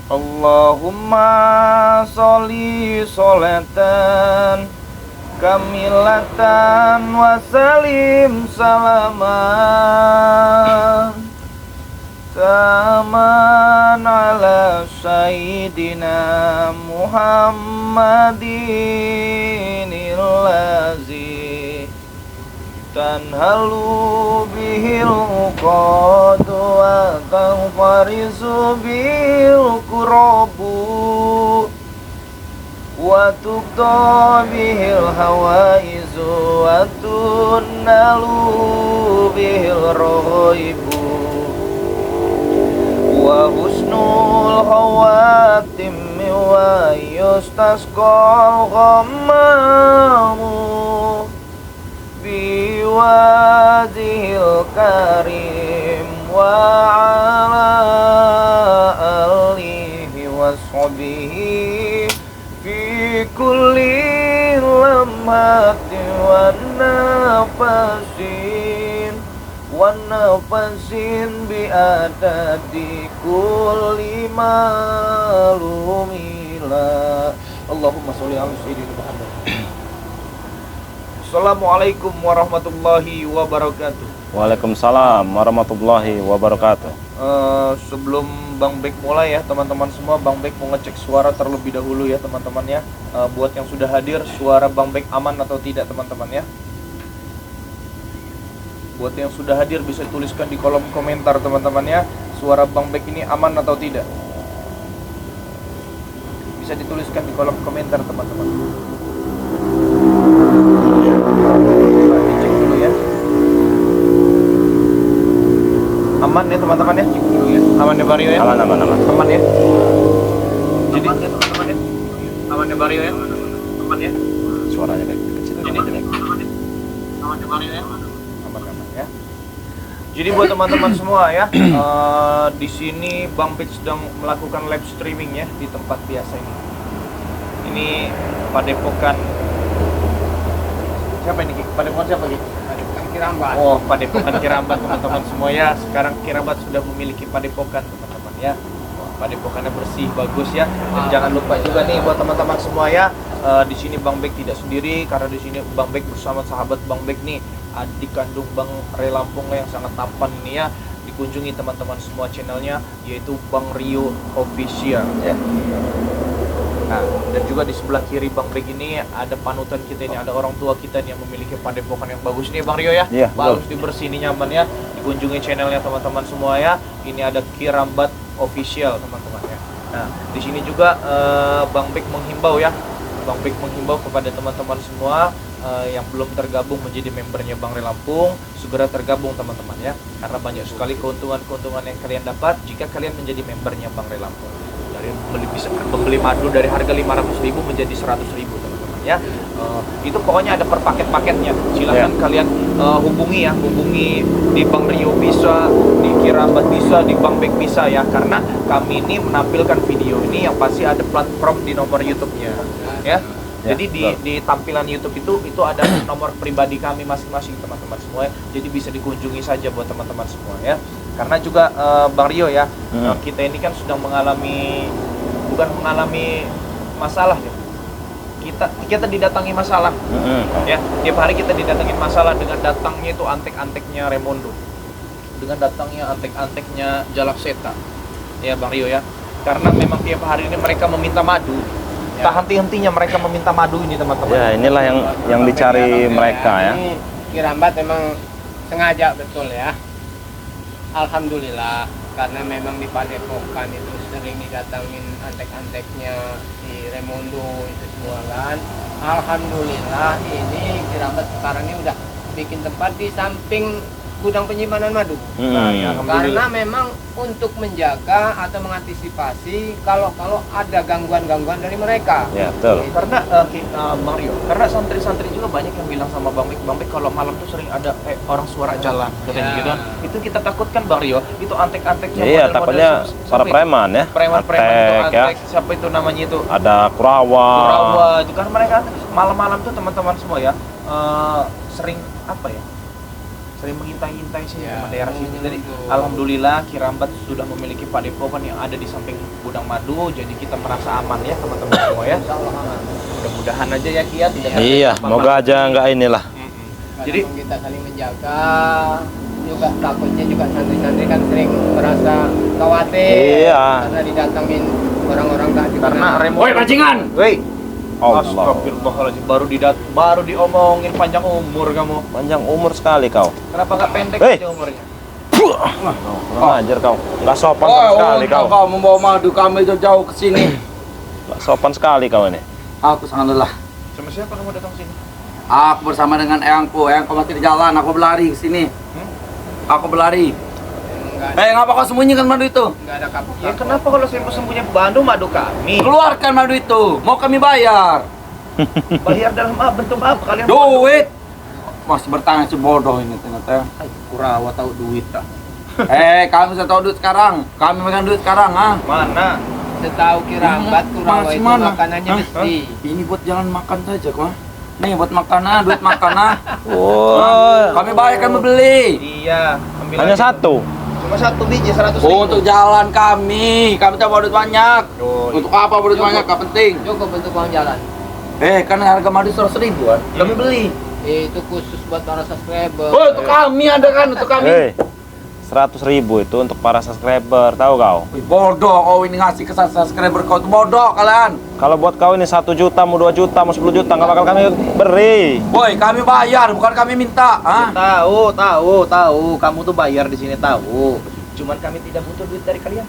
Allahumma sholli sholatan kamilatan wa salim salaman taman ala sayyidina Muhammadin illazi tanhalu bihil uqadu wa tanfarizu bil kurabu wa tuqda bihil hawaizu wa tunnalu bihil roibu wa husnul khawatim wa yustasqal ghammamu biwajhil karim wa ala alihi wa sahbihi fi kulli lamhatin wa nafasin bi adadi kulli malumila. Allahumma sholli ala sayyidina Muhammad. Assalamualaikum warahmatullahi wabarakatuh. Waalaikumsalam warahmatullahi wabarakatuh. Sebelum Bang Bek mulai ya teman-teman semua, Bang Bek mau ngecek suara terlebih dahulu ya teman-teman ya. Buat yang sudah hadir, suara Bang Bek aman atau tidak teman-teman ya. Buat yang sudah hadir bisa tuliskan di kolom komentar teman-teman ya. Suara Bang Bek ini aman atau tidak? Bisa dituliskan di kolom komentar teman-teman. Cek dulu ya. Aman ya teman-teman ya. Cek dulu ya. Aman ya Bario ya. Aman. Aman ya. Jadi aman ya teman-teman ya. Aman ya Bario ya. Aman ya. Suaranya baik kecil. Aman ya Bario ya. Aman ya. Jadi buat teman-teman semua ya, di sini Bang Bek sedang melakukan live streaming ya di tempat biasa ini. Ini Padepokan. Siapa ini? Padepokan siapa Ki? Padepokan Kirambat. Oh, Padepokan Kirambat teman-teman semua ya. Sekarang Kirambat sudah memiliki padepokan teman-teman ya. Wah, padepokannya bersih, bagus ya. Dan jangan lupa juga nih buat teman-teman semua ya. Di sini Bang Bek tidak sendiri, karena di sini Bang Bek bersama sahabat Bang Bek nih, adik kandung Bang Ray Lampung yang sangat tampan ini ya. Dikunjungi teman-teman semua channelnya, yaitu Bang Rio Official ya. Nah, dan juga di sebelah kiri Bang Bek ini ada panutan kita ini, ada orang tua kita nih yang memiliki padepokan yang bagus nih Bang Rio ya. Iya, bagus, dibersih, ini nyaman ya. Dikunjungi channelnya teman-teman semua ya. Ini ada Kirambat Official teman-teman ya. Nah, di sini juga Bang Bek menghimbau ya. Bang Bek menghimbau kepada teman-teman semua yang belum tergabung menjadi membernya Bang Ray Lampung, segera tergabung teman-teman ya. Karena banyak sekali keuntungan-keuntungan yang kalian dapat jika kalian menjadi membernya Bang Ray Lampung. Dari bisa membeli madu dari harga 500.000 menjadi 100.000 teman-teman ya. Itu pokoknya ada per paket-paketnya. Silahkan kalian hubungi di Bang Rio bisa, di Kirambat bisa, di Bang Bek bisa ya. Karena kami ini menampilkan video ini yang pasti ada platform di nomor YouTube-nya ya. Jadi di tampilan YouTube itu ada nomor pribadi kami masing-masing teman-teman semua ya. Jadi bisa dikunjungi saja buat teman-teman semua ya. Karena juga Bang Rio ya, kita ini kan sedang bukan mengalami masalah ya. Kita didatangi masalah. Ya, tiap hari kita didatangi masalah dengan datangnya itu antek-anteknya Remondo. Dengan datangnya antek-anteknya Jalakseta. Ya Bang Rio ya. Karena memang tiap hari ini mereka meminta madu. Tak henti-hentinya mereka meminta madu ini teman-teman. Ya, inilah yang dicari mereka ya. Ini Kirambat memang sengaja betul ya. Alhamdulillah, karena memang di Padepokan itu sering didatangin antek-anteknya di Remondo itu semua kan. Alhamdulillah ini Kirambat sekarang ini udah bikin tempat di samping gudang penyimpanan madu. Karena memang untuk menjaga atau mengantisipasi kalau ada gangguan-gangguan dari mereka. Ya, betul. Karena Bang Rio, karena santri-santri juga banyak yang bilang sama Bang Bek kalau malam tuh sering ada orang suara jalan katanya gitu kan. Itu kita takutkan Bang Rio, itu antek-anteknya. Iya, takutnya para preman ya. Preman-preman itu antek ya. Siapa itu namanya itu? Ada Kurawa. Juga mereka malam-malam tuh teman-teman semua ya, sering apa ya? sering mengintai-intai sini Ya, sama daerah sini. Jadi betul. alhamdulillah Kirambat sudah memiliki padepokan yang ada di samping gudang madu, jadi kita merasa aman ya teman-teman semua ya. Insya Allah aman. Mudah-mudahan aja ya Kiat tidak ada Iya, apa-apa. moga aja nggak inilah. Jadi Jadi kita saling menjaga, juga takutnya juga santri-santri kan sering merasa khawatir Iya. karena didatangin orang-orang tak dikenal. karena remote. Woi bajingan! Woi. Allah. Astagfirullahaladzim, baru diomongin panjang umur kamu. Panjang umur sekali kau. Kenapa nggak pendek Hei. aja umurnya? Ngajar kau. Nggak sopan sama sekali kau. kau membawa madu kami jauh-jauh ke sini. Nggak sopan sekali kau ini. Aku sangat lelah. Sama siapa kamu datang sini? Aku bersama dengan eyangku masih di jalan. Aku berlari ke sini. Aku berlari. Ngapa kau sembunyikan madu itu? Nggak ada kapok. Ya kenapa kalau saya mau sembunyi Bandung madu kami? Keluarkan madu itu. Mau kami bayar. Bayar dalam bentuk apa kalian? Duit. Masih bertanya si bodoh ini ternyata. Kurawa tahu duit tak? Kami sudah tahu duit sekarang. Kami megang duit sekarang, ah. Mana? Setahu Kirambat Kurawa Masih itu mana? makanannya Hah? mesti. Ini buat jalan makan saja, kok. Nih buat makanan, duit makanan. Oh, Kami bayar, kami beli. Iya, ambil hanya aja. satu. Cuma satu biji 100.000. Untuk jalan kami tak bawa duit banyak. Oh, Untuk apa bawa duit banyak? Gak penting. Cukup untuk uang jalan. Kan harga madu 100.000 kan. Kami beli. Itu khusus buat para subscriber. Oh, untuk kami ada kan, untuk kami. 100.000 itu untuk para subscriber, tahu kau? Wih, bodoh kau ini ngasih ke subscriber kau itu bodoh kalian. Kalau buat kau ini 1 juta, mau 2 juta, mau 10 juta, nggak bakal kami beri. Woi, kami bayar, bukan kami minta. Ya, Hah? tahu. Kamu tuh bayar di sini tahu. Cuman kami tidak butuh duit dari kalian.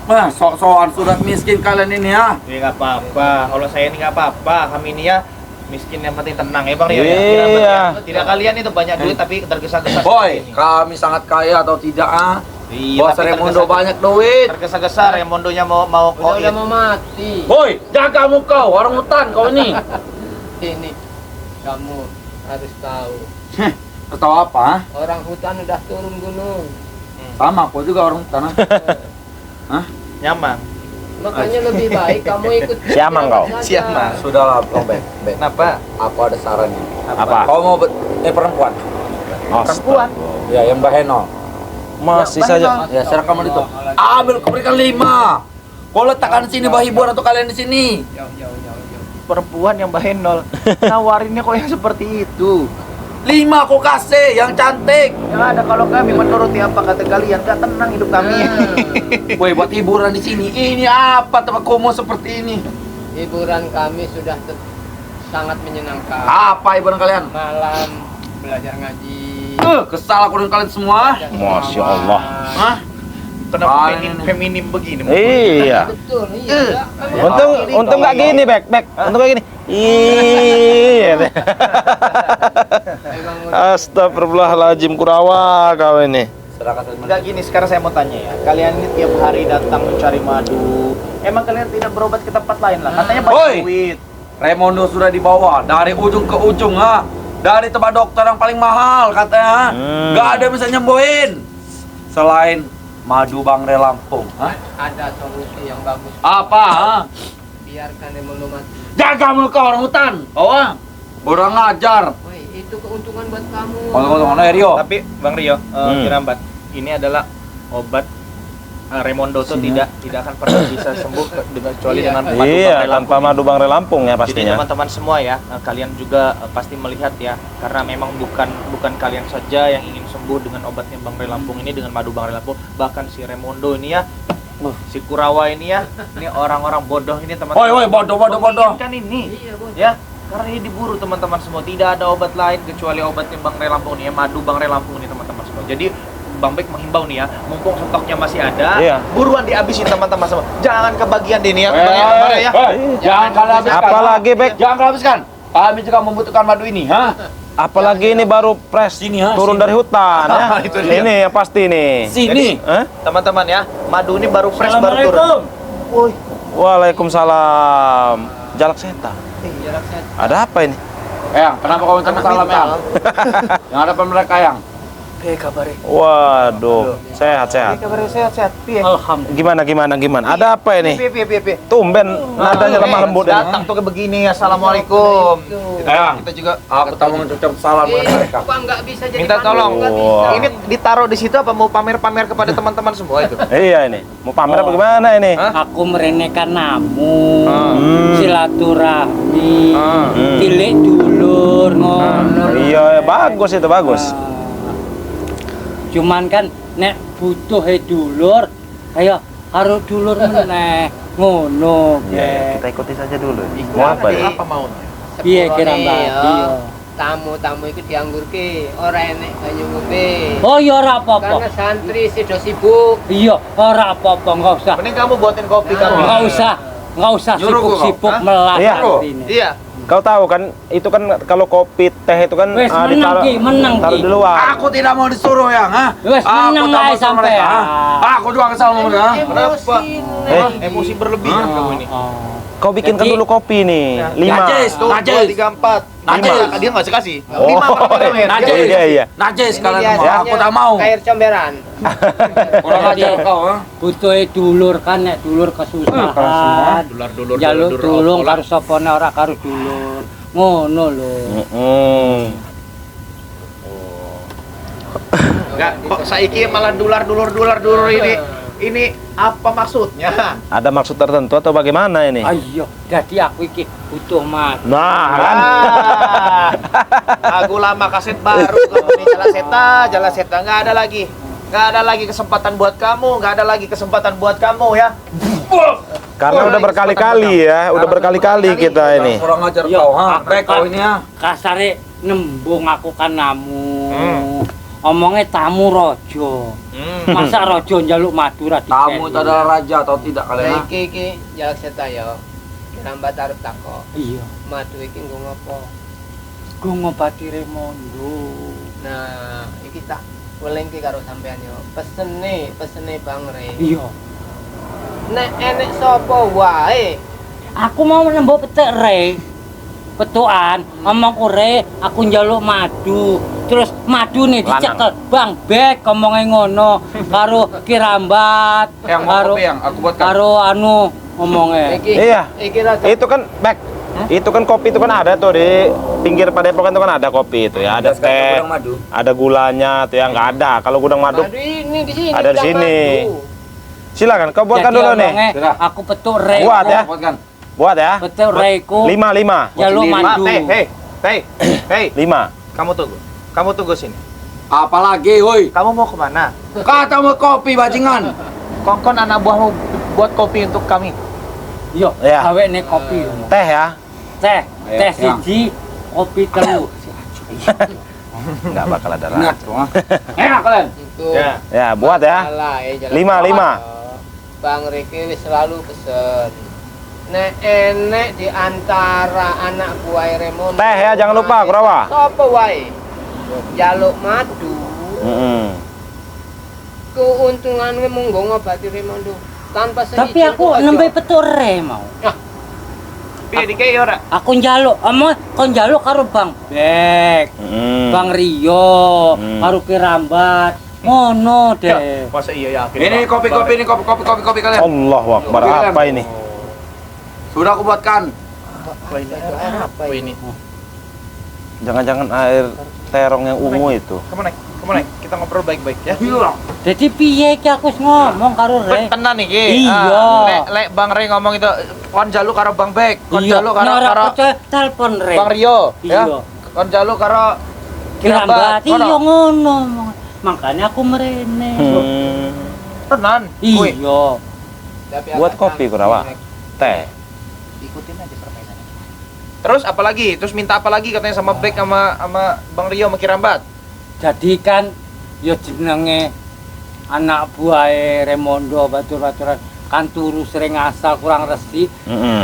Wah, sok-sokan sudah miskin kalian ini ya. Ya nggak apa-apa. Kalau saya ini nggak apa-apa. Kami ini ya miskin yang penting tenang ya Bang Rio. Iya. Ya? Tidak kalian itu banyak duit tapi tergesa-gesa. Boy, seperti ini. kami sangat kaya atau tidak ah? Iya, Bos tapi Raimundo banyak duit. tergesa-gesa Raimondonya mau Udah mau mati. Boy, jaga muka, orang hutan kau ini. Ini kamu harus tahu. Tahu apa? ah? Orang hutan udah turun gunung. Sama aku juga orang hutan. ah. Hah? nyaman. Makanya lebih baik kamu ikut Siamang kau? saja. Siamang. Sudahlah, Bang Ben. Kenapa? Aku ada saran nih. Apa? Kau mau perempuan? Perempuan. Ya, yang Baheno. Masih Ya, saja. Ya, serahkan kamu itu. Ambil, kau berikan 5. Kau letakkan di sini bah hiburan untuk kalian di sini. Jauh. Perempuan yang bahenol. Nawarinnya kok yang seperti itu. 5 kau kasih, yang cantik. Yang ada kalau kami menuruti apa kata kalian, gak tenang hidup kami. Woi, buat hiburan di sini. Ini apa tempat komo seperti ini? Hiburan kami sudah sangat menyenangkan. Apa hiburan kalian? Malam belajar ngaji. Kesal aku dengan kalian semua. Masya Allah. Hah? Kenapa Feminim. feminim begini? Iya. Betul, iya. Untung nggak gini, Bek. Untung kayak gini. Iya. Astagfirullahaladzim, Kurawa kau ini. Enggak gini, sekarang saya mau tanya ya. Kalian ini tiap hari datang mencari madu. Emang kalian tidak berobat ke tempat lain lah? Katanya banyak Woi. duit. Raimundo sudah dibawa dari ujung ke ujung, ha? Dari tempat dokter yang paling mahal katanya. Nggak ada yang bisa nyembuhin selain madu Bangre Lampung. Hah? Ada solusi yang bagus. Apa? Ha? Biarkan Raimundo mati. Jaga muka orang hutan. Oh, ah. Orang ngajar. Woi, itu keuntungan buat kamu. Ngomong-ngomong, Rio. Tapi Bang Rio, Kirambat, ini adalah obat Raimundo tuh tidak akan pernah bisa sembuh kecuali Iya. dengan madu Iya, Bangre tanpa Lampung. madu Bangre Lampung ya Jadi pastinya. teman-teman semua ya, kalian juga pasti melihat ya, karena memang bukan kalian saja yang ingin sembuh dengan obatnya Bangre Lampung ini, dengan madu Bangre Lampung, bahkan si Raimundo ini ya, si Kurawa ini ya, ini orang-orang bodoh ini teman-teman. Woi, bodoh. Menginginkan ini, Iya, bos. ya, karena ini diburu teman-teman semua. Tidak ada obat lain kecuali obatnya Bangre Lampung ini ya, madu Bangre Lampung ini teman-teman semua. Jadi Bang Bek menghimbau nih ya, mumpung stoknya masih ada, Iya. buruan dihabisin teman-teman semua. Jangan kebagian deh nih ya, ya. Jangan kalian habiskan. Apalagi, Bek. Jangan kalian habiskan. Kami juga membutuhkan madu ini, ha? Apalagi ini baru fresh Sini, ha? turun Sini. dari hutan ya. Itu dia. Ini yang pasti nih. Sini. Hah? Teman-teman ya, madu ini baru fresh baru turun. Assalamualaikum. Woi, Waalaikumsalam. Jalak setan. Jarak saya. Ada apa ini? Eyang, kenapa kau minta anak salam, minta. Eyang? Yang hadapan mereka, Eyang. Piye kabare? Waduh, sehat. Kabar sehat. Piye? Alhamdulillah. Gimana? Ada apa ini? Piye. Tumben nadanya lemah lembut ini. Datang tuh ke begini. Assalamualaikum. Kita juga Aku tak mau ngucap salam buat mereka. Kok nggak bisa jadi minta pandu? tolong. Nggak bisa. Wah. Ini ditaruh di situ apa mau pamer-pamer kepada teman-teman semua itu? Iya ini. Mau pamer apa gimana ini? Hah? Aku merenekan namu, Hmm. silaturahmi, Hmm. tilik dulur ngono. Iya, bagus itu bagus. Cuman kan nek butuh dulur, ayo harus dulur meneh ngono. Iya, kita ikuti saja dulu. Mau apa ya? Apa maunya? Piye kira Mbak? Sepurone, Iya. ya. Tamu-tamu itu dianggurke, ora enek banyu ngombe. Oh iya ora apa-apa. Karena santri sido sibuk. Iya, ora apa-apa, enggak usah. Mending kamu buatin kopi kamu. Enggak usah Nyuruh kok. sibuk-sibuk Hah? melas Iya. ini. Iya. Kau tahu kan itu kan kalau kopi teh itu kan Wes, menang, ditaruh Ki, menang, taruh Ki. di luar. Aku tidak mau disuruh yang, ha? Wes, Aku menang tak mau aja suruh sampai mereka, ya. ha? Aku juga kesal sama mereka. Kenapa? Eh, Emosi berlebihan kamu ini. Kau bikinkan Jadi- dulu kopi nih. Ya. 5. Najis. Tuh, 2, 3, 4. Najis. Dia nggak usah kasih. Oh. 5 malah mer. Najis. Iya. Najis Ini kalian biasanya semua. Aku tak mau. Air comberan. Kurang ajar kau, ha? Butuh dulur kan nek dulur kesusahan. Dulur-dulur, Jaluk dulur-dulur tulung apa karo sapane ora karo dulur. Ngono lho. Enggak, kok saiki malah dulur ini. Ini apa maksudnya? Ada maksud tertentu atau bagaimana ini? Ayo, jadi aku iki butuh mat. Nah, kan. Lagu lama kaset baru kamu nih Jala Seta nggak ada lagi kesempatan buat kamu ya. Karena udah berkali-kali ya, udah berkali-kali kita ini. Kurang ajar Iya. kau, ha? Rek kau ini, ha? Kasare nembung aku kan namu. Hmm. Omongnya tamu rojo. Masa rojo njaluk madu ra Tamu itu dikei? adalah raja atau tidak kalian, ha? Iki jalak seta ya. Kirambat arep takok. Iya. Madu iki nggo ngopo? Gue ngobati Remondo. Nah, iki tak welengke karo sampean yo. Pesene Bang Re. Iya. Nek enek sapa wae Aku mau nembok petek re. Petukan, omong kore, aku njaluk madu. Terus madu nih dicekel, Bang Bek ngomongnya ngono karo Kirambat, Yang mau karo kopi yang aku buatkan. karo anu ngomongnya. Iya. Iki rada Itu kan back. Itu kan kopi itu kan ada tuh di pinggir Padepokan itu kan ada kopi itu ya, ada Ada teh, gudang madu. ada gulanya tuh ya nggak ada. Kalau gudang madu, madu ini di sini. Ada di gudang sini. madu. silakan kau buatkan Jadi dulu nih. omongnya, Sudah. aku petuk re. Buat ya. Buatkan. Buat ya. Petuk reku. 5. Jaluk sendiri. madu. Hei, 5. kamu tunggu sini. Apalagi, woi? Kamu mau kemana? Kata mau kopi bajingan. Kongkon anak buahmu buat kopi untuk kami. Yo, Ya. gawe nih kopi. Teh ya. Teh, Ayo, teh yang. siji, kopi telu. Nggak bakal ada Ingat, rasa. tuh, ha? Enak kalian. Itu. Ya, buat ya. Salah, jalan 5. Bang Riki wis selalu pesen. Nek enek di antara anak buah Remon. Teh ya, jangan lupa, Kurawa. Sopo wae? Jaluk madu. Keuntungannya munggo ngobati Remondo tanpa Tapi seizin aku aja. nembe petuk re mau. Piye dikei ora? Aku njaluk, kon njaluk karo Bang Bek, Bang Rio, karo Kirambat. Ngono deh. Masa iya yakin? Ini kopi kalian. Allahu Akbar, Kopi apa kalian. ini? Sudah aku buatkan. Apa ini? Jangan-jangan air terong yang ungu itu. Kamu naik. Kita ngobrol baik-baik ya. Iya. Jadi piye ki aku ngomong karo re? Tenan nih Ki. Iya. Lek Bang Re ngomong itu kon jaluk karo Bang Bek, kon Iya, jaluk karo ora percaya telepon re. Bang Rio, ya. Iya. Kon jaluk karo Kirambat. Iya Ngono. ngono. Makanya aku merene. Tenan. Kuy. Iya. Tapi Buat agak kopi, Kurawa. Teh. Ikutin aja permainannya. Terus apa lagi? Terus minta apa lagi katanya sama Bek sama Bang Rio sama Kirambat? Jadi kan ya jenenge anak buah Remondo batur-baturan kan turu sering asal kurang resi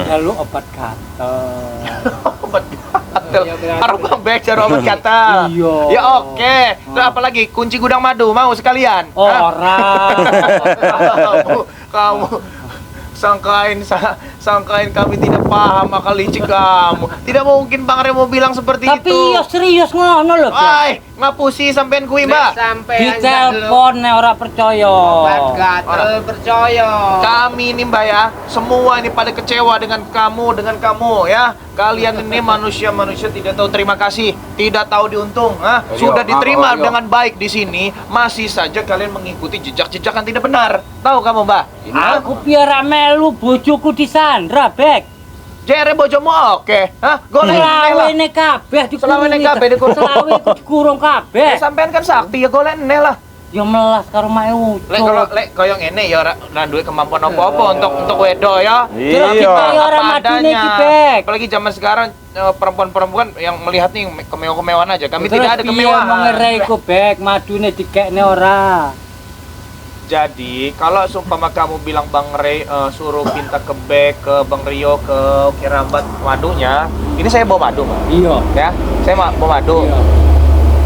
lalu obat gatel. Obat gatel. Iya, berarti. Karo Bang Bek cari obat gatel. Iya. Ya oke. Terus apa lagi? Kunci gudang madu mau sekalian? Hah? Orang kamu sangkain Sangkain kami tidak paham akal licik kamu. Tidak mungkin Bang Remo bilang seperti Tapi itu. ya serius ngono lho, Bek. Ay, ngapusi sampean kuwi, Mbak. Di telepon nek ora percaya. Gatel percaya. Kami ini Mbak ya, semua ini pada kecewa dengan kamu ya. Kalian ini manusia-manusia tidak tahu terima kasih, tidak tahu diuntung. Sudah diterima dengan baik di sini, masih saja kalian mengikuti jejak-jejak yang tidak benar. Tahu kamu Mbak? Aku piara melu bojoku disandra, Bek. Jere bojomu oke. Golek Selawene kabeh dikurung. Selawene kabeh dikurung. Selawe dikurung kabeh. Sampean kan sakti ya golek neh lah. Ya melas karo mae Lek kalau lek koyo ngene ya ora duwe kemampuan apa-apa untuk wedo ya. Terus Iya. kita ya ora madune iki, Bek. Apalagi zaman sekarang perempuan-perempuan yang melihat nih kemewahan aja. Kami Terus tidak ada piye kemewahan. mongere iku, Bek, madune dikekne ora. Jadi kalau seumpama kamu bilang Bang Rey suruh pinta ke Bek, ke Bang Rio, ke Kirambat madunya, ini saya bawa madu Mbak. Iya. Ya, saya bawa madu. Iya.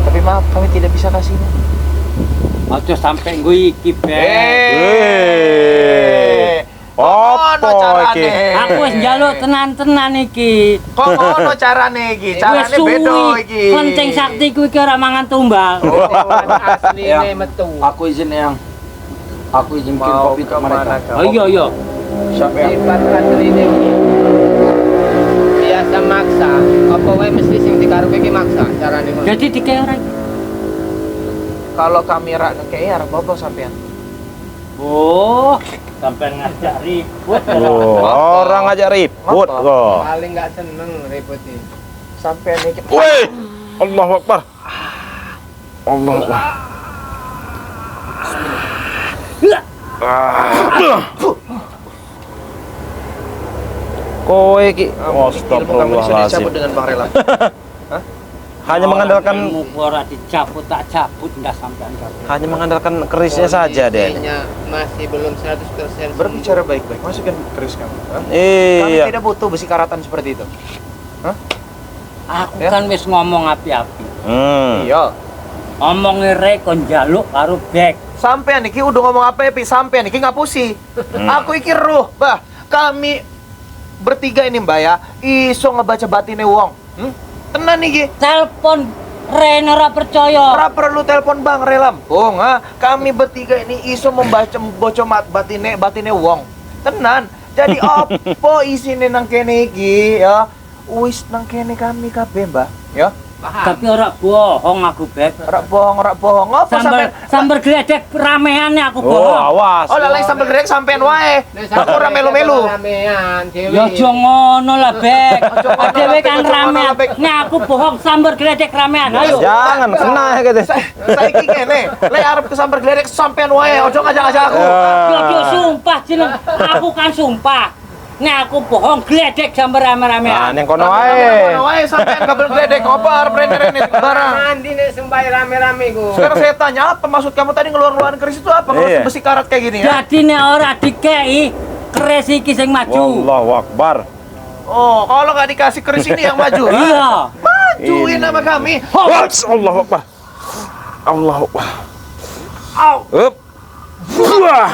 Tapi maaf kami tidak bisa kasihnya. Aja sampe nggo iki, Bek. Apa iki? Aku wis njaluk tenan-tenan iki. Kok ngono carane iki? Carane beda iki. Kencing sakti kuwi ora mangan tumbal. Asline metu. Aku izin yang aku izin bikin Mau kopi untuk kemana mereka. Oh iya iya. Sifat asline iki. Biasa maksa. Apa wae mesti sing dikarepe iki maksa carane ngono. Jadi dikek ora iki. Kalau kamera kayak arep apa sampean? Oh, sampean ngajak ribut. Oh, orang aja ribut Ngapa? kok. Paling nggak seneng repotin. Sampean iki. Woi, Allahu Akbar. Allahu Akbar. Kowe iki Ilmu kamu bisa dicabut dengan Bang Rela. hanya mengandalkan ilmu ora dicabut tak cabut ndak sampean kabeh. hanya mengandalkan kerisnya saja deh. Kondisinya masih belum 100% Berbicara baik-baik, masukkan keris kamu. Kami Iya. tidak butuh besi karatan seperti itu. Aku Ya. kan wis ngomong api-api. Iya. Omonge rek kon njaluk karo Bek. Sampean iki udah ngomong apa ya, Pi? Sampean iki ngapusi. Aku iki roh, Bah. Kami bertiga ini, Mbak ya, iso ngebaca batine wong. Tenan iki. Telepon Ren ora percaya. Ora perlu telepon Bang Re Lampung, Kami bertiga ini iso membaca batine wong. Tenan. Jadi apa isine nang kene iki ya? Wis nang kene kami kabeh, Mbak. Ya. Tapi ora bohong aku, Bek. Ora bohong. Apa sampean? Sambar gledek rameane aku Oh, bohong. awas. Oh, lha sambel gerek sampean wae. Aku ora melu-melu. Ramean dewe. Ya aja ngono lah, Bek. ngono Dhewe lah, Bek. kan Aja ngono ramean. lah, Bek. Nek aku bohong sambar gledek ramean. Ayo. Jangan kena ya gitu. Saiki kene, lek arep kesambar gledek sampean wae, ojo ngajak-ngajak aku. Yo sumpah jeneng. Aku kan sumpah. Nek aku bohong gledek sambar Nah, rame-ramean. ning kono Ngono wae. wae sampean kabel gledek apa arep rene-rene barang. Nanti nek sembah rame-rame ku. Sekarang saya tanya, apa maksud kamu tadi ngeluar-ngeluarin keris itu apa? Kalau Iya. besi karat kayak gini ya? Jadi nek ora dikei keris iki sing maju. Allahu Akbar. Oh, kalau nggak dikasih keris ini yang maju. Iya. Majuin nama kami. Wats, Allahu Akbar. Allahu Akbar. Up. Wah.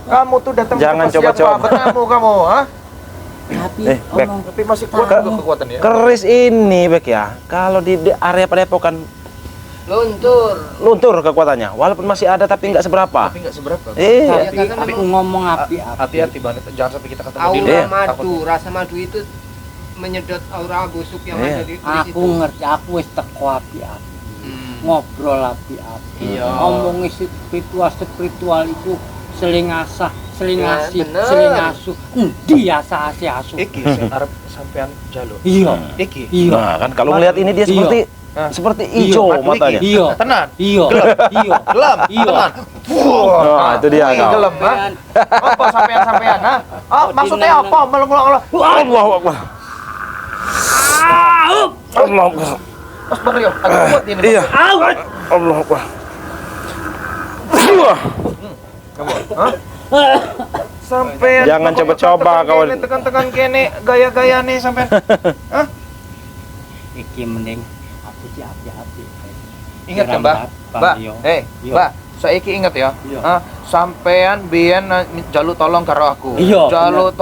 Kamu tuh datang Jangan ke tempat coba-coba. siapa kamu, Tapi Bek. omong Tapi masih kuat juga kekuatan ya. Keris ini, Bek ya. Kalau di area Padepokan luntur kekuatannya. Walaupun masih ada tapi nggak seberapa. Tapi nggak seberapa. Iya. tapi aku ngomong api-api. Hati-hati banget, jangan sampai kita ketemu di Aura Iya. madu, rasa madu itu menyedot aura busuk yang Iya. ada di keris Aku itu. ngerti, aku wis teko api-api. Ngobrol api-api. Iya. Ngomongin spiritual itu seling asah, seling Ya, asih, bener. seling asuh. Endi asah-asih asuh. Iki sing arep sampean jaluk. Iya. Iki. Iya. Nah, kan kalau melihat ini dia Iya. seperti Hah? seperti Iya, hijau madu matanya. iki. Iya. Tenan. Iya. Iya. Gelam. Iya. Tenan. Nah, itu dia kau. Gelem, ha? Apa sampean, ha? Oh, maksudnya apa? Melong-melong. Allahu Akbar. Allahu Akbar. Mas Bang Rio, agak kuat ini. Iya. Allahu Akbar. Sampean. Jangan coba-coba, kawan. Tekan-tekan kene gaya-gaya nih sampean. Hah? Iki mending aku di api-api. Ingat ya, Mbak? Bang Mbak, Rio. Mbak, saiki inget ya. Iya. Sampean biyen jaluk tolong karo aku. Iya, Jaluk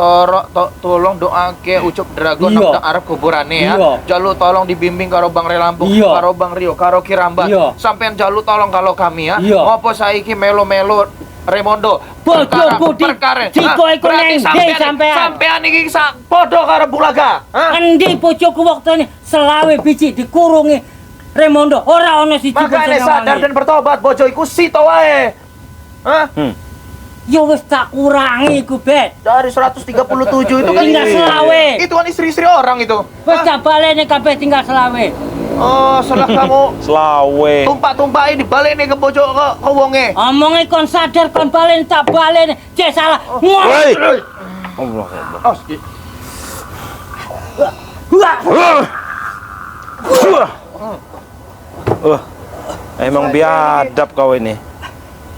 tolong doake Ucup Dragon Iya. nang arep kuburane ya. Iya. Jaluk tolong dibimbing karo Bang Relampung, Iya. karo Bang Rio, karo Kirambat. Iya. Sampean jaluk tolong kalau kami ya. Iya. Ngopo saiki melo-melo Remondo Bodoh budi Jiko iku neng ndi sampean. Sampean iki padha karo Bulaga. Endi bojoku waktune selawe biji dikurungi Remondo ora ono siji pun Makanya sing sadar ngawani. dan bertobat bojo iku sito wae. Hah? Ya wis tak kurangi iku, Bet. Dari 137 itu kan Tinggal selawe. Itu kan istri-istri orang itu. Wis tak balene kabeh tinggal selawe. Oh, setelah kamu Selawe. tumpak-tumpakin dibalik nih ke bojo ke wonge. Omonge kon sadar kon balen tak balen. Cek salah. Woi. Allah Akbar. Oh, Emang biadab kau ini.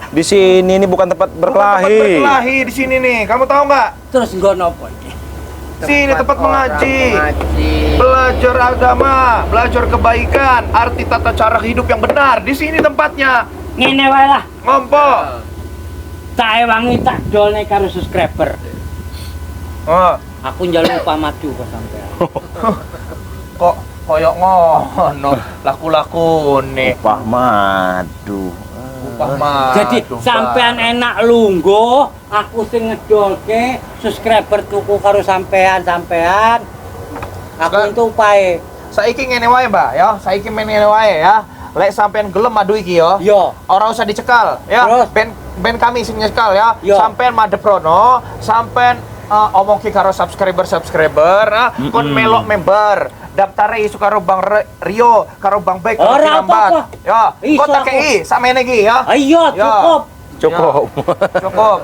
Di sini ini bukan tempat berkelahi. Berkelahi di sini nih. Kamu tahu nggak? Terus nggono apa iki? Sini tempat mengaji. Mengaji. Belajar agama, belajar kebaikan, arti tata cara hidup yang benar. Di sini tempatnya. Ngene wae lah. Ngompo. Tak ewangi tak dolne karo subscriber. Oh, Aku njaluk upah madu kok sampean. kok koyok ngono laku-laku nih. Upah madu. Upah madu, Jadi Pak. sampean enak lungguh, aku sing ngedolke subscriber tuku karo sampean. Aku Kan- itu upahe. Saiki ngene wae, Mbak, ya. Saiki ngene wae ya. Lek sampean gelem madu iki ya. Yo. Ora usah dicekal ya. Terus? Ben kami sing nyekal ya. Yo. Sampean madhep rono, sampean omongke karo subscriber kon melok member. Daftare isu karo Bang Rio, karo Bang Baik, karo Ora Kirambat. apa-apa. Ya, Iso kok tak aku. kei sakmene iki ya. Ayo Ya. cukup. Cukup. Cukup.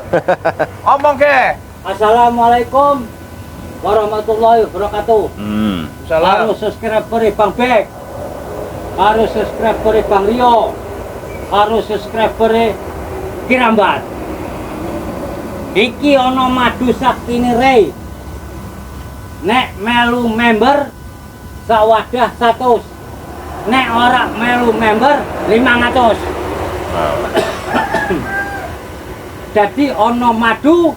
Omong ke. Assalamualaikum warahmatullahi wabarakatuh. Salam. Harus subscriber Bang Bek. Harus subscriber Bang Rio. Harus subscriber Kirambat. Iki ono madu saktine Rei. Nek melu member sawadah 100. Nek ora melu member 500. Jadi ono madu,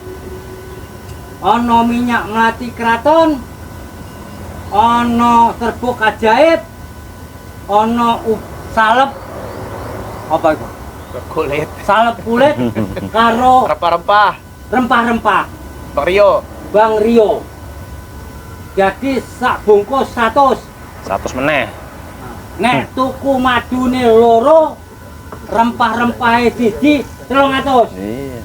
ono minyak melati keraton, ono serbuk ajaib, ono salep apa itu? Kulit. Salep kulit karo Rempah-rempah. rempah-rempah Bang Rio. Bang Rio. Jadi sak bungkus 100. 100 meneh. Nek tuku madune loro, rempah-rempahe siji 300. Iya.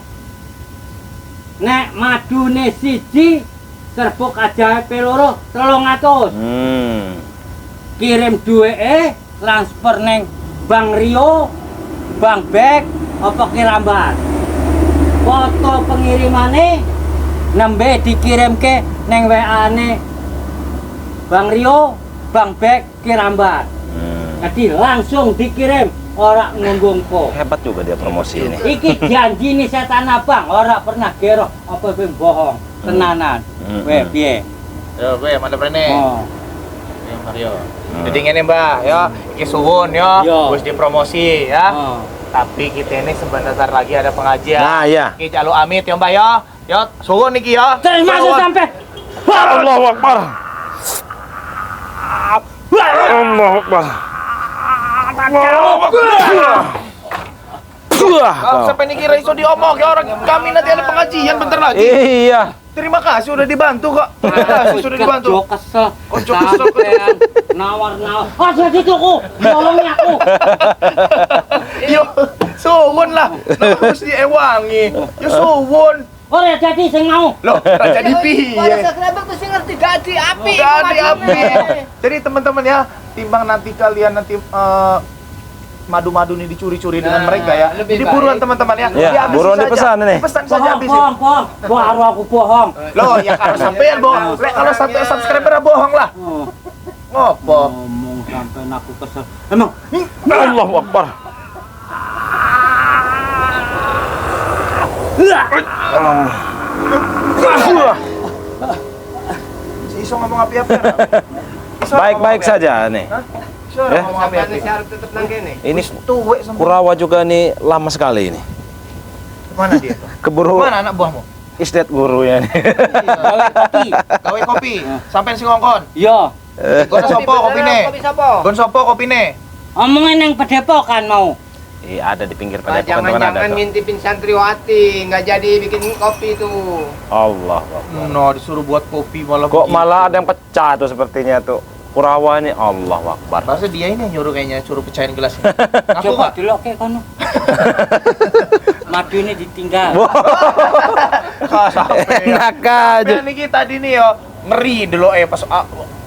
Nek madune siji, serbuk ajaib loro 300. Kirim duweke transfer neng Bang Rio, Bang Bek, apa Kirambat. Foto pengirimane nembe dikirimke neng WA-ne Bang Rio, Bang Bek, Kirambat. Jadi langsung dikirim, ora nunggu-ngko. Hebat juga dia promosi ini. Iki janji nih setan abang, ora pernah gero apa pun bohong, tenanan. Weh piye? Yo, gue mana rene. Oh. Ya, Mario. Jadi ngene, Mbak, ya, iki suwun ya, Yo. wis dipromosi ya. Oh. Tapi kita ini sebentar lagi ada pengajian. Nah, iya. Iki jaluk amit ya, Mbak ya. Ya, suwun iki ya. Terus masuk Suwun. sampai Allahu Akbar. Allahu Akbar. Sampai niki ra iso diomong ya orang kami nanti ada pengajian bentar lagi. Iya. Terima kasih udah dibantu kok. Terima kasih sudah dibantu. Kok kesel. Kocok kesel. Sampean nawar-nawar. Aja dituku, tolongi aku. Yo, suwun lah. Terus diewangi. Yo suwun. Ora jadi sing mau. Loh, ra jadi piye? subscriber tuh sih ngerti gak di api. Gak ada api. Jadi teman-teman ya, timbang nanti kalian nanti madu-madu ini dicuri-curi dengan mereka ya. lebih Jadi buruan baik. teman-teman ya. Iya, Dihabisin buruan saja. dipesan ini. Dipesan saja Bohong, habisin. bohong. Baru aku bohong. Loh, ya kalau sampean bohong. Lek kalau satu subscriber bohong lah. Oh, Ngopo? ngomong sampean aku kesel. Emang Allahu Akbar. Si iso ngomong apa-apa. Baik-baik saja nih. Suara ngomong Sampai api-api. harus tetap nang kene. Ini Tuwek sama. Kurawa juga nih lama sekali ini. Mana dia tuh? Keburu Mana anak buahmu? istet gurunya nih. Gawe kopi. Gawe kopi. Sampean sing ngongkon. Yo, Gon sopo kopine? Kopi sapa? Gon sopo kopine? omongin yang pedepokan mau. Ada di pinggir Nah, padepokan tuh kan ada jangan tuh. ngintipin santriwati, nggak jadi bikin kopi tuh. Allah. No, disuruh buat kopi malah Kok begitu. malah ada yang pecah tuh sepertinya tuh. Kurawa nih Allah Akbar. Bahasa dia ini yang nyuruh kayaknya, suruh pecahin gelasnya. Ngaku Coba nggak? dulu oke kono. Madu ini ditinggal. Enak aja. Sampai niki tadi nih yo ngeri dulu pas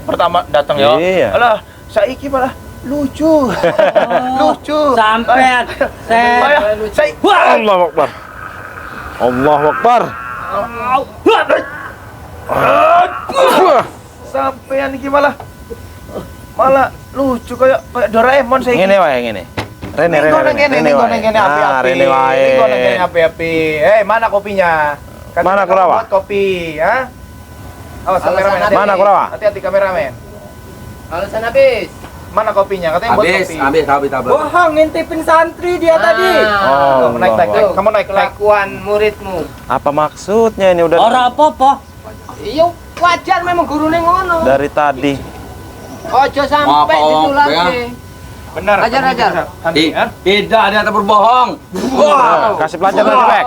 pertama datang yo. Iya. Alah, saiki malah lucu. Lucu. Sampean saya Saya Allah Akbar. Allah Akbar. sampean niki malah lucu kayak Doraemon saya. Ngene wae ngene. Rene Rene wae. Api-api. Mana kopinya? Mana kamu Kurawa? buat kopi, ha? Awas Alasan kameramen. apa? Mana Kurawa? Hati-hati kameramen. Alasan habis. Mana kopinya? Katanya buat Habis, kopi. habis. Bohong, ngintipin santri dia tadi. Oh, Tuh, naik. Tuh, Kamu naik. kelakuan muridmu. Apa maksudnya ini udah ora apa-apa. Iya, wajar memang gurune ngono. dari tadi? Ojo sampai Maaf, Om. ditulake. Benar. Ajar, kamu ajar. bisa. Santri, ha? Tidak ada yang berbohong. Wah. Kasih pelajaran lagi, Bek.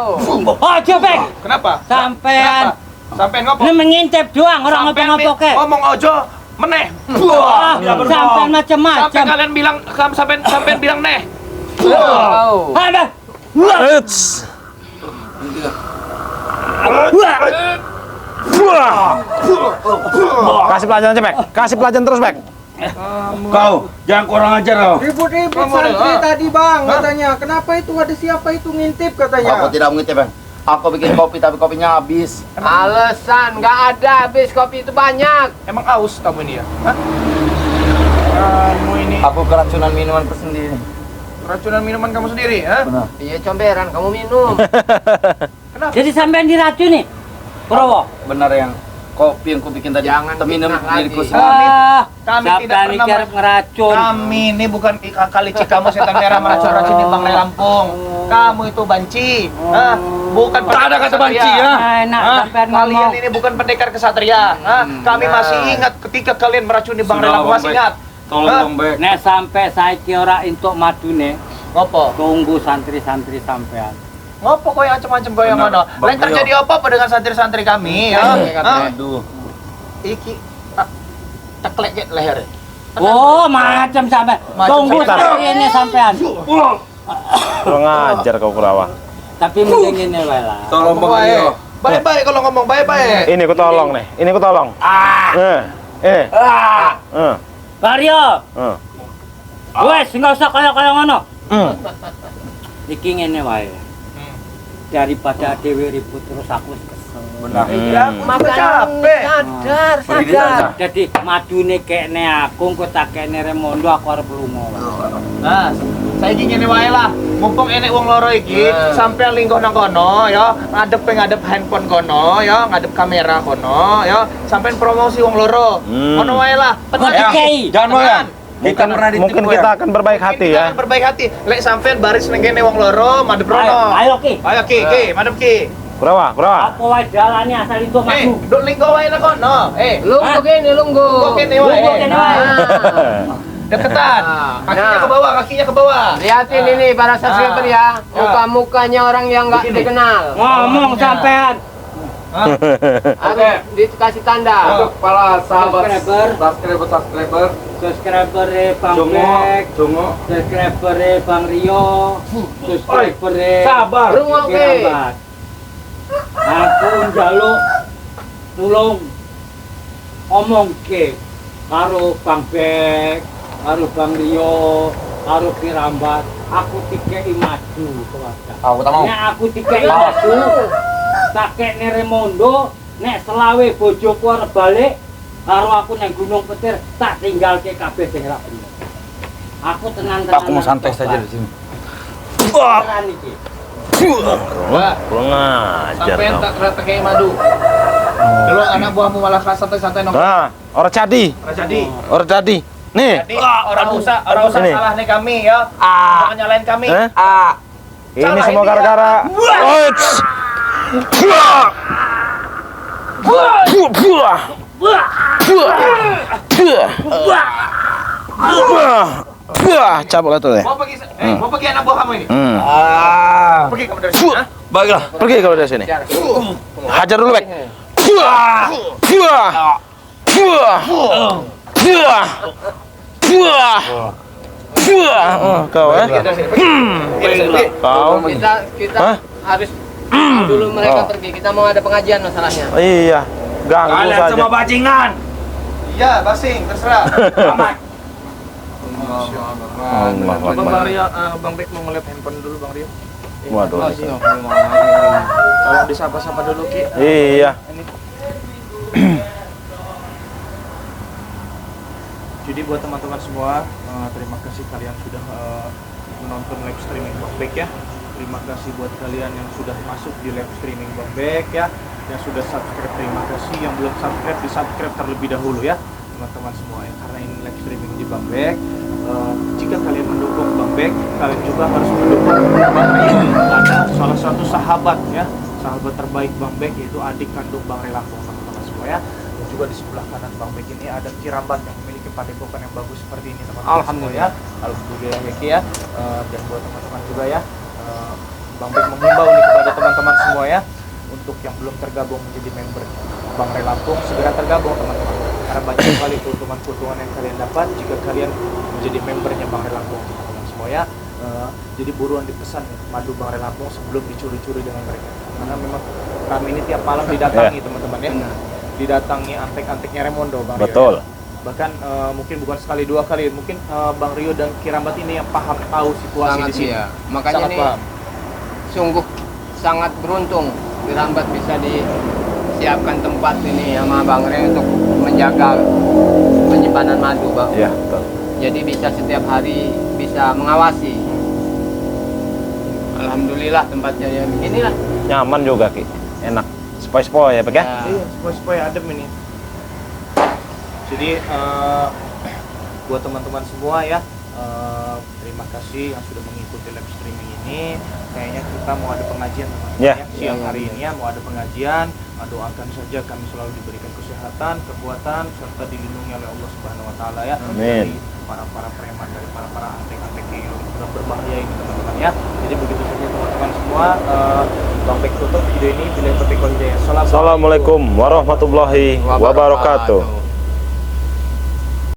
Ojo, Bek. Kenapa? Sampean Kenapa? Sampean ngopo? ini mengintip doang, orang Sampean ngapa-ngapa ke. ngomong ojo meneh. Wah, sampean Sampai macam-macam. kalian bilang sampean bilang neh. Wow. Ada. Eits. Kasih pelajaran aja, Bek. Kasih pelajaran terus, Bek. Kau jangan kurang ajar kau. Ribut-ribut Kamu santri ada- tadi bang, katanya. Kenapa itu ada siapa itu ngintip katanya? Aku tidak mengintip, Bang. Aku bikin kopi tapi kopinya habis. Alasan nggak ada habis kopi itu banyak. Emang aus kamu ini ya? Hah? Kamu ini Aku keracunan minumanku sendiri. racunan minuman kamu sendiri, ha? Benar. Iya comberan kamu minum. Kenapa? Jadi sampean diracuni. Kurawa. Benar yang kopi yang ku bikin tadi. Jangan minum fitnah lagi. diriku sendiri. Kami tidak Sampean pernah iki arep ngeracun. Kami ini bukan kali kamu setan merah meracun-racun di Bang Lampung. Kamu itu banci, ha? Bukan Tak ada kata banci, ya. Enak Hah? sampean Kalian ngomong. ini bukan pendekar kesatria. Hah? Kami masih ingat ketika kalian meracuni Bang Sudah, Lampung, Bang masih Bek. ingat? Tolong Hah? Bang Bek. Nek sampai saiki ora entuk madune, Ngopo? tunggu santri-santri sampean. Ngopo kau yang macam-macam kau yang Benar, mana? Bang Lain terjadi apa-apa dengan santri-santri kami, ya? Hah? Aduh. Iki teklek ke leher. Oh, macam sampean. Macam Tunggu sampean. santri ini sampean. Kurang ajar kau Kurawa. Tapi mending ini wae lah. Tolong Bang Rio. Baik-baik kalau ngomong baik-baik. Ini ku tolong nih. Ini ku tolong. Karyo, wes nggak usah kaya ngono. Iki ngene wae. Daripada dewe ribut terus aku wis kesel. Benar. Ya, aku juga capek. Sadar. Jadi madune kekne aku, engko tak kekne Remondo aku arep lunga. Nah, saya ingin wae lah. Mumpung enek wong loro iki, sampai lingkuh nang kono ya, ngadep handphone kono ya, ngadep kamera kono ya, sampai promosi wong loro. Kono wae lah. Kok dikei? Jangan Bang. Kita pernah ditipu. Mungkin kita akan berbaik hati ya. Kita berbaik hati. Lek sampean baris nang kene wong loro, madep rono. Ayo ki. Ayo ki, madep ki. Kurawa. Apa wae dalane asal itu maju. Duk lingkuh wae nang kono. Lungguh kene lungguh. Kene wae. Lungguh kene wae. Deketan. Kakinya ke bawah, kakinya ke bawah. Lihatin ini para subscriber ya. Muka-mukanya orang yang nggak dikenal. Ngomong sampean. Harus dikasih tanda. Untuk para sahabat Subscriber. Subscriber Bang Bek, Jongo. subscriber Bang Rio, subscriber Sabar. Rungok ke. Kirabat. Aku njaluk tulung omong ke karo Bang Bek, karo Bang Rio, karo Kirambat. Aku dikei maju keluarga. Aku tak mau. Nek aku dikei maju, tak kekne Remondo, nek selawe bojoku arep balik, karo aku nang Gunung Petir tak tinggalke kabeh sing ra bener. Aku tenang-tenang. Aku mau santai saja di sini. Tenan iki. Kurang ajar Sampean kau. tak rata kayak madu. Kalau anak buahmu malah santai-santai nongkrong. Nah, orang jadi. Jadi, Orang jadi. Nih. Jadi orang usah Ini. salah nih kami ya. Jangan nyalain kami. Hah? Ini Salah semua ini gara-gara. Oits. Buah. Buah. Buah. Buah. Buah. Buah. Cabut tuh deh. Mau pergi anak buah kamu ini. Pergi kamu dari sini. Buah. Hah? Baiklah, pergi kalau dari sini. Hajar dulu, Bek. Buah. Buah. Buah. Buah. Buah. Buah. Oh, kau Pergi dari sini. Pergi. Kau. Kita Hah? harus dulu mereka pergi. Kita mau ada pengajian masalahnya. Iya, ganggu Kalian saja. semua bajingan. Iya, basing, terserah. Aman. Allah Bang Akbar. Rio, Bang Bek mau ngeliat handphone dulu Bang Rio. Waduh. Tolong disapa-sapa dulu Ki. Iya. Ini. Jadi buat teman-teman semua, terima kasih kalian sudah menonton live streaming Bang Bek ya. Terima kasih buat kalian yang sudah masuk di live streaming Bang Bek ya. Yang sudah subscribe, terima kasih. Yang belum subscribe, di subscribe terlebih dahulu ya teman-teman semua ya. Karena ini live streaming di Bang Bek. Jika kalian mendukung Bang Bek, kalian juga harus mendukung Bang Rio. Ada salah satu sahabat ya, sahabat terbaik Bang Bek, yaitu adik kandung Bang Ray Lampung teman-teman semua ya. Dan juga di sebelah kanan Bang Bek ini ada Kirambat yang memiliki padepokan yang bagus seperti ini teman-teman semua ya. Alhamdulillah ya Ki ya. Dan buat teman-teman juga ya, Bang Bek menghimbau nih kepada teman-teman semua ya, untuk yang belum tergabung menjadi member Bang Ray Lampung, segera tergabung teman-teman. Karena banyak sekali keuntungan-keuntungan yang kalian dapat jika kalian menjadi membernya Bang Ray Lampung teman-teman semua ya. Jadi buruan dipesan madu Bang Ray Lampung sebelum dicuri-curi dengan mereka. Karena memang kami ini tiap malam didatangi teman-teman ya. Didatangi antek-anteknya Remondo Bang Rio. Betul. Bahkan mungkin bukan sekali dua kali, mungkin Bang Rio dan Kirambat ini yang paham tahu situasi Sangat di sini. iya. Makanya Sangat ini paham. sungguh sangat beruntung Kirambat bisa disiapkan tempat ini sama Bang Ray untuk menjaga penyimpanan madu Bang. Iya, betul. Jadi bisa setiap hari bisa mengawasi. Alhamdulillah tempatnya ya beginilah. Nyaman juga, Ki. Enak. Spoi-spoi ya, Bek ya? Iya, supaya adem ini. Jadi buat teman-teman semua ya, terima kasih yang sudah mengikuti live streaming ini. Kayaknya kita mau ada pengajian teman-teman Ya. ya. Siang hari ini ya mau ada pengajian. Doakan saja kami selalu diberikan kesehatan, kekuatan, serta dilindungi oleh Allah Subhanahu Wa Taala ya. Amin. Dari para preman, dari para antek-antek yang sudah berbahaya ini teman-teman ya. Jadi begitu saja teman-teman semua. Bang Bek tutup video ini. Bila hidayah. Assalamualaikum warahmatullahi wabarakatuh.